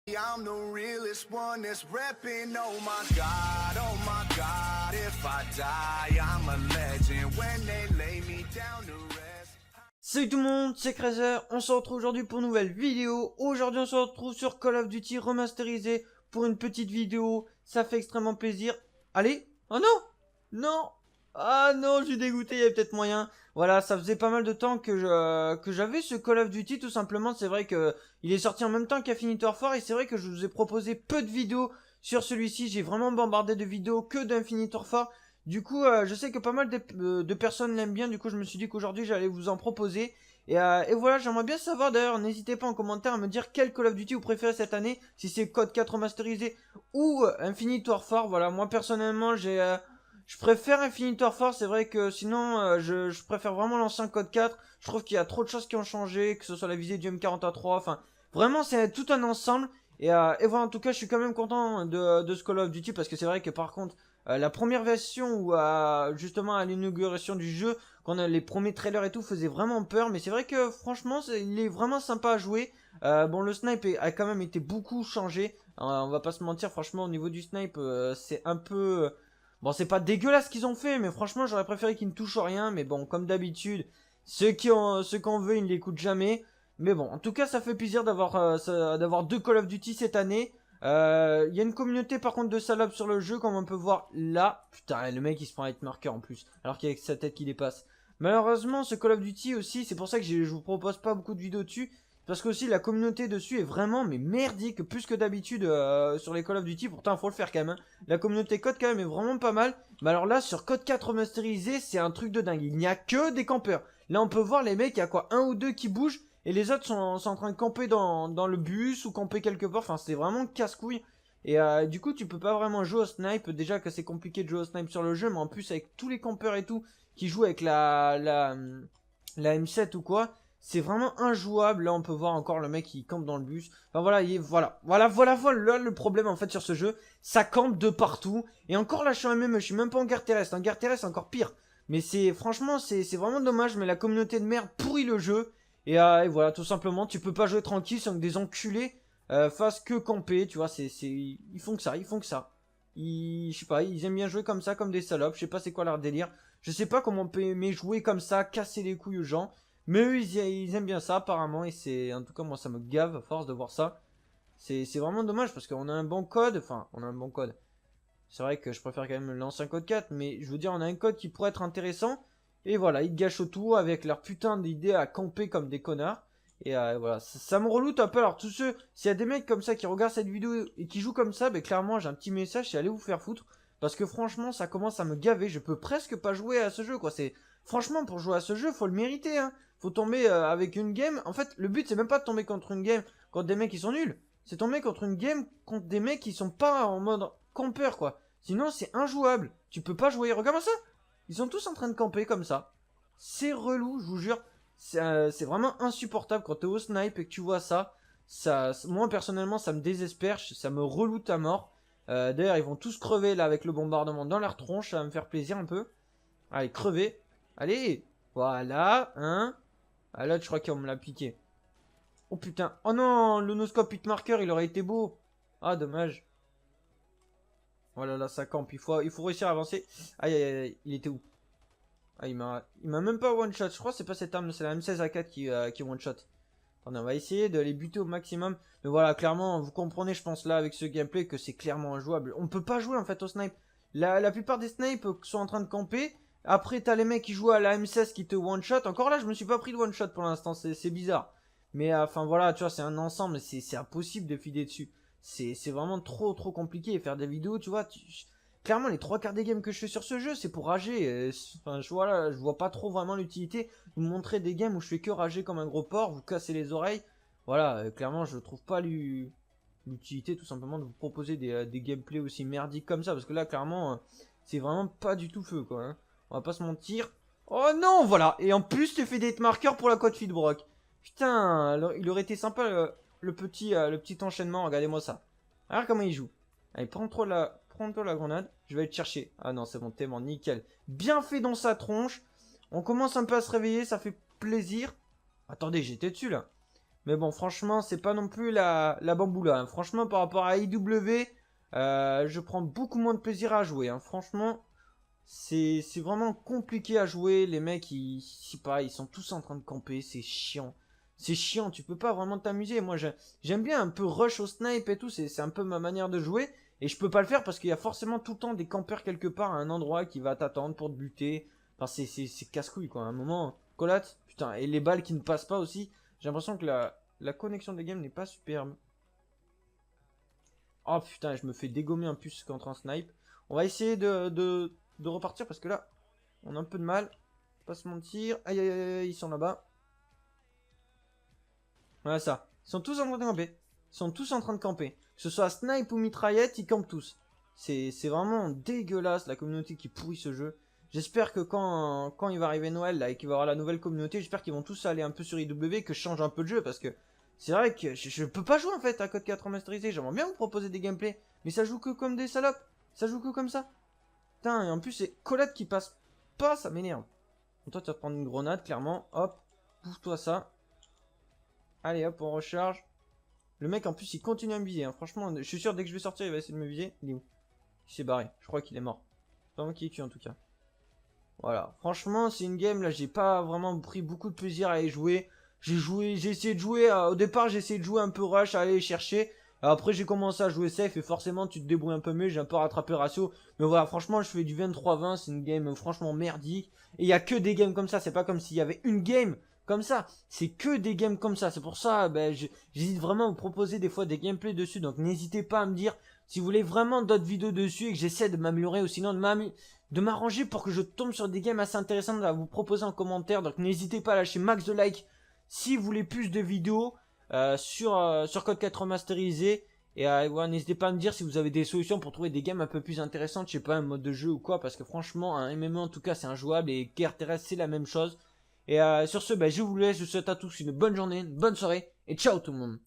I'm the realest one that's reppin', oh my God, if I die, I'm a legend, when they lay me down to rest. Salut tout le monde, c'est Crazer, on se retrouve aujourd'hui pour une nouvelle vidéo. Aujourd'hui on se retrouve sur Call of Duty remasterisé pour une petite vidéo, ça fait extrêmement plaisir. Allez, oh non, non, ah non, je suis dégoûté, il y avait peut-être moyen. Voilà, ça faisait pas mal de temps que j'avais ce Call of Duty, tout simplement. C'est vrai que il est sorti en même temps qu'Infinity Warfare et c'est vrai que je vous ai proposé peu de vidéos sur celui-ci. J'ai vraiment bombardé de vidéos que d'Infinity Warfare. Du coup, je sais que pas mal de personnes l'aiment bien. Du coup, je me suis dit qu'aujourd'hui, j'allais vous en proposer. Et voilà, j'aimerais bien savoir d'ailleurs, n'hésitez pas en commentaire à me dire quel Call of Duty vous préférez cette année. Si c'est Code 4 remasterisé ou Infinity Warfare. Voilà, moi personnellement, je préfère Infinity Warfare. C'est vrai que sinon, je préfère vraiment l'ancien Code 4. Je trouve qu'il y a trop de choses qui ont changé, que ce soit la visée du M43. Enfin, vraiment, c'est tout un ensemble. Et voilà, en tout cas, je suis quand même content de ce Call of Duty parce que c'est vrai que par contre, la première version où justement à l'inauguration du jeu, quand on a les premiers trailers et tout, faisait vraiment peur. Mais c'est vrai que franchement, il est vraiment sympa à jouer. Bon, le snipe a quand même été beaucoup changé. On va pas se mentir, franchement, au niveau du snipe, c'est un peu... Bon, c'est pas dégueulasse ce qu'ils ont fait, mais franchement, j'aurais préféré qu'ils ne touchent rien. Mais bon, comme d'habitude, ceux qu'on veut, ils ne l'écoutent jamais. Mais bon, en tout cas, ça fait plaisir d'avoir deux Call of Duty cette année. Il y a une communauté par contre de salopes sur le jeu, comme on peut voir là. Putain, le mec il se prend avec marqueur en plus, alors qu'il y a sa tête qui dépasse. Malheureusement, ce Call of Duty aussi, c'est pour ça que je vous propose pas beaucoup de vidéos dessus. Parce que aussi la communauté dessus est vraiment mais merdique, plus que d'habitude sur les Call of Duty. Pourtant, faut le faire quand même. Hein. La communauté Code quand même est vraiment pas mal. Mais alors là, sur Code 4 remasterisé, c'est un truc de dingue. Il n'y a que des campeurs. Là, on peut voir les mecs, il y a quoi, un ou deux qui bougent. Et les autres sont en train de camper dans le bus ou camper quelque part. Enfin, c'est vraiment casse-couille. Et du coup, tu peux pas vraiment jouer au snipe. Déjà que c'est compliqué de jouer au snipe sur le jeu. Mais en plus, avec tous les campeurs et tout qui jouent avec la M7 ou quoi, c'est vraiment injouable. Là, on peut voir encore le mec qui campe dans le bus. Enfin, voilà, voilà le problème en fait sur ce jeu. Ça campe de partout. Et encore là, je suis même pas en guerre terrestre. En guerre terrestre, c'est encore pire. Mais franchement, c'est vraiment dommage. Mais la communauté de merde pourrit le jeu. Et voilà, tout simplement, tu peux pas jouer tranquille sans que des enculés fassent que camper, tu vois, ils font que ça, ils font que ça. Je sais pas, ils aiment bien jouer comme ça, comme des salopes, je sais pas c'est quoi leur délire. Je sais pas comment on peut aimer jouer comme ça, casser les couilles aux gens. Mais eux, ils aiment bien ça apparemment, et en tout cas, moi ça me gave à force de voir ça. C'est vraiment dommage parce qu'on a un bon code, enfin, on a un bon code. C'est vrai que je préfère quand même l'ancien code 4, mais je veux dire, on a un code qui pourrait être intéressant. Et voilà, ils gâchent tout avec leur putain d'idée à camper comme des connards. Et voilà, ça me reloute un peu. Alors tous ceux, s'il y a des mecs comme ça qui regardent cette vidéo et qui jouent comme ça, ben clairement j'ai un petit message, c'est allez vous faire foutre. Parce que franchement, ça commence à me gaver. Je peux presque pas jouer à ce jeu, quoi. Franchement, pour jouer à ce jeu, faut le mériter, hein. Faut tomber avec une game. En fait, le but c'est même pas de tomber contre une game contre des mecs qui sont nuls. C'est tomber contre une game contre des mecs qui sont pas en mode campeur, quoi. Sinon, c'est injouable. Tu peux pas jouer. Regarde ça. Ils sont tous en train de camper comme ça. C'est relou, je vous jure. C'est vraiment insupportable quand t'es au snipe et que tu vois ça. Moi, personnellement, ça me désespère. Ça me reloute à mort. D'ailleurs, ils vont tous crever là avec le bombardement dans leur tronche. Ça va me faire plaisir un peu. Allez, crever. Allez. Voilà. Hein. Ah là, je crois qu'on me l'a piqué. Oh putain. Oh non, le no-scope hitmarker, il aurait été beau. Ah, dommage. Oh là là, ça campe, il faut réussir à avancer. Aïe aïe aïe, il était où? Ah, il m'a même pas one shot. Je crois que c'est pas cette arme, c'est la M16A4 qui one shot. Attendez, on va essayer de les buter au maximum. Mais voilà, clairement, vous comprenez, je pense là, avec ce gameplay, que c'est clairement injouable. On peut pas jouer en fait au snipe. La plupart des snipes sont en train de camper. Après, t'as les mecs qui jouent à la M16 qui te one shot. Encore là, je me suis pas pris de one shot pour l'instant, c'est bizarre. Mais enfin voilà, tu vois, c'est un ensemble, c'est impossible de filer dessus. C'est vraiment trop compliqué. Et faire des vidéos, tu vois, clairement les trois quarts des games que je fais sur ce jeu, c'est pour rager. Enfin, je vois pas trop vraiment l'utilité de vous montrer des games où je fais que rager comme un gros porc, vous casser les oreilles. Voilà, clairement, je trouve pas l'utilité tout simplement de vous proposer des gameplays aussi merdiques comme ça. Parce que là, clairement, c'est vraiment pas du tout feu, quoi. Hein. On va pas se mentir. Oh non, voilà. Et en plus, tu fais des marqueurs pour la côte feedbrock. Putain, alors, il aurait été sympa le petit enchaînement. Regardez-moi ça. Alors comment il joue. Allez, prends-toi la grenade. Je vais aller te chercher. Ah non, c'est bon, t'es bon, nickel. Bien fait dans sa tronche. On commence un peu à se réveiller, ça fait plaisir. Attendez, j'étais dessus là. Mais bon, franchement, c'est pas non plus la bamboula, hein. Franchement, par rapport à IW, je prends beaucoup moins de plaisir à jouer, hein. Franchement, c'est vraiment compliqué à jouer. Les mecs, je sais pas, ils sont tous en train de camper. C'est chiant. C'est chiant, tu peux pas vraiment t'amuser. Moi, j'aime bien un peu rush au snipe et tout. C'est un peu ma manière de jouer. Et je peux pas le faire parce qu'il y a forcément tout le temps des campeurs quelque part à un endroit qui va t'attendre pour te buter. Enfin, c'est casse-couille, quoi. À un moment, Colat, putain, et les balles qui ne passent pas aussi. J'ai l'impression que la connexion des games n'est pas superbe. Oh putain, je me fais dégommer un puce contre un snipe. On va essayer de repartir parce que là, on a un peu de mal. Pas se mentir. Aïe aïe aïe, ils sont là-bas. Voilà ça. Ils sont tous en train de camper. Ils sont tous en train de camper. Que ce soit snipe ou mitraillette, ils campent tous. C'est vraiment dégueulasse la communauté qui pourrit ce jeu. J'espère que quand il va arriver Noël là, et qu'il va y avoir la nouvelle communauté, j'espère qu'ils vont tous aller un peu sur IW, que je change un peu de jeu parce que c'est vrai que je peux pas jouer en fait à Code 4 remasterisé. J'aimerais bien vous proposer des gameplays, mais ça joue que comme des salopes. Ça joue que comme ça. Putain, et en plus c'est Colette qui passe pas, ça m'énerve. Toi tu vas te prendre une grenade, clairement. Hop, bouffe-toi ça. Allez hop, on recharge. Le mec en plus il continue à me viser, hein. Franchement, je suis sûr dès que je vais sortir il va essayer de me viser. Il est où? Il s'est barré, je crois qu'il est mort. C'est pas moi qui l'ai tué en tout cas. Voilà, franchement c'est une game là, j'ai pas vraiment pris beaucoup de plaisir à y jouer. J'ai essayé de jouer, au départ j'ai essayé de jouer un peu rush, à aller chercher. Après j'ai commencé à jouer safe et forcément tu te débrouilles un peu mieux, j'ai un peu rattrapé le ratio. Mais voilà, franchement je fais du 23-20, c'est une game franchement merdique. Et il y a que des games comme ça, c'est pas comme s'il y avait une game comme ça. C'est que des games comme ça, c'est pour ça j'hésite vraiment à vous proposer des fois des gameplays dessus. Donc n'hésitez pas à me dire si vous voulez vraiment d'autres vidéos dessus et que j'essaie de m'améliorer ou sinon de m'arranger pour que je tombe sur des games assez intéressantes à vous proposer en commentaire. Donc n'hésitez pas à lâcher max de likes si vous voulez plus de vidéos sur Code 4 remasterisé. Et ouais, n'hésitez pas à me dire si vous avez des solutions pour trouver des games un peu plus intéressantes. Je sais pas, un mode de jeu ou quoi. Parce que franchement, un MMO en tout cas c'est injouable. Et guerre terrestre c'est la même chose. Et sur ce, je vous laisse. Je vous souhaite à tous une bonne journée, une bonne soirée. Et ciao tout le monde.